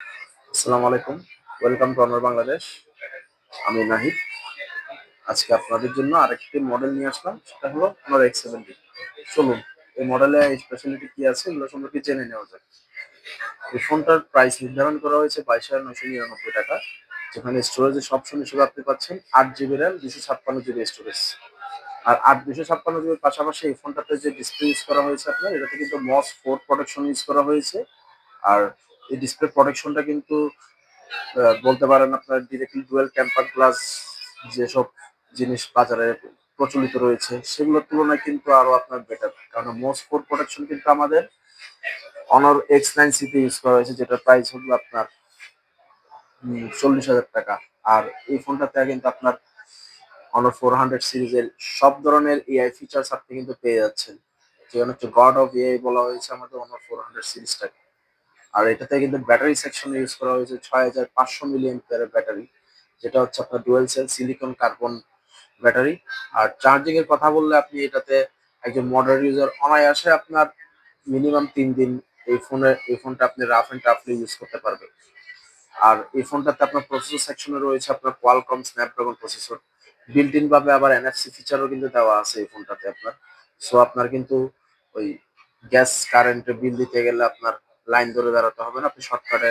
আসসালামু আলাইকুম। Welcome to honour Bangladesh. আমি নাহিদ। আজকে আপনাদের জন্য আরেকটি মডেল নিয়ে আসলাম। সেটা হলো Honor X70। চলুন এই মডেলে স্পেশালিটি কি আছে এগুলো সম্পর্কে জেনে নেওয়া যাক। এই ফোনটার প্রাইস নির্ধারণ করা হয়েছে 22,999 টাকা। যেখানে স্টোরেজের অপশন হিসেবে আপনি পাচ্ছেন 8 জিবি র্যাম, 256 জিবি স্টোরেজ। আর 256 জিবির পাশাপাশি এই ফোনটাতে যে ডিসপ্লে ইউজ করা হয়েছে আপনার, এটাতে কিন্তু মস 4 প্রোটেকশন ইউজ করা হয়েছে। আর এই ডিসপ্লে প্রোটেকশনটা কিন্তু বলতে পারেন আপনার ডিরেক্টলি ডুয়েল টেম্পার গ্লাস যেসব জিনিস বাজারে প্রচলিত রয়েছে সেগুলোর তুলনায় কিন্তু আরো আপনার বেটার, কারণ মোস্ট ফোর প্রোটেকশন কিন্তু আমাদের অনর X9C তে ইউজ করা হয়েছে, যেটা প্রাইস হলো আপনার 40,000 টাকা। আর এই ফোনটাতে কিন্তু আপনার অনর 400 সিরিজের সব ধরনের এআই ফিচার্স আপনি কিন্তু পেয়ে যাচ্ছেন, যেখানে হচ্ছে গড অফ এআই বলা হয়েছে আমাদের অনর 400 সিরিজটাকে। আর এটাতে কিন্তু ব্যাটারি সেকশন ইউজ করা হয়েছে 6500 মিলি অ্যাম্পিয়ারের ব্যাটারি, যেটা হচ্ছে আপনার dual cell silicon carbon battery. আর চার্জিং এর কথা বললে আপনি এটাতে একজন মডারেট ইউজার অনায়াসে আপনার মিনিমাম 3 দিন এই ফোনটা আপনি রাফ এন্ড টাফলি ইউজ করতে পারবেন। আর এই ফোনটাতে আপনার প্রসেসর সেকশনে রয়েছে আপনার Qualcomm Snapdragon processor, built in ভাবে আবার এনএফসি ফিচারও কিন্তু দেওয়া আছে এই ফোনটাতে আপনার। সো আপনার কিন্তু ওই গ্যাস কারেন্টের বিল দিতে গেলে আপনার লাইন ধরে দাঁড়াতে হবে না, আপনি শর্টকাটে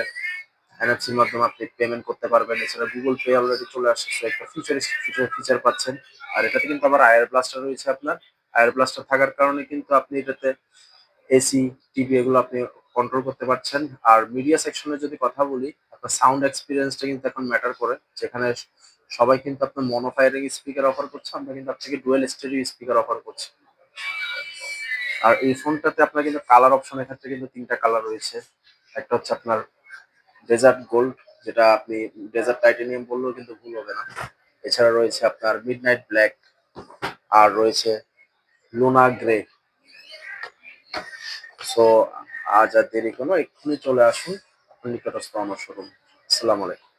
এনএফসির মাধ্যমে আপনি পেমেন্ট করতে পারবেন। এছাড়া গুগল পে অলরেডি চলে আসছে, একটা ফিচার পাচ্ছেন। আর এটাতে কিন্তু আবার আয়ার ব্লাস্টার রয়েছে আপনার। আয়ার ব্লাস্টার থাকার কারণে কিন্তু আপনি এটাতে এসি, টিভি এগুলো আপনি কন্ট্রোল করতে পারছেন। আর মিডিয়া সেকশনে যদি কথা বলি, আপনার সাউন্ড এক্সপিরিয়েন্সটা কিন্তু এখন ম্যাটার করে, যেখানে সবাই কিন্তু আপনার মনো ফায়ারিং স্পিকার অফার করছে, আমরা কিন্তু আপনাকে ডুয়েল স্টেরিও স্পিকার অফার করছি। আর এই ফোনটাতে আপনার কিন্তু কালার অপশন এক্ষেত্রে কিন্তু 3টা কালার রয়েছে। একটা হচ্ছে আপনার ডেজার্ট গোল্ড, যেটা আপনি ডেজার্ট টাইটেনিয়াম বললেও কিন্তু ভুল হবে না। এছাড়া রয়েছে আপনার মিডনাইট ব্ল্যাক, আর রয়েছে লুনা গ্রে। সো আজ আর দেরি কোনো, এক্ষুনি চলে আসুন আপনার নিকটস্থ আমার শোরুম। আসসালামু আলাইকুম।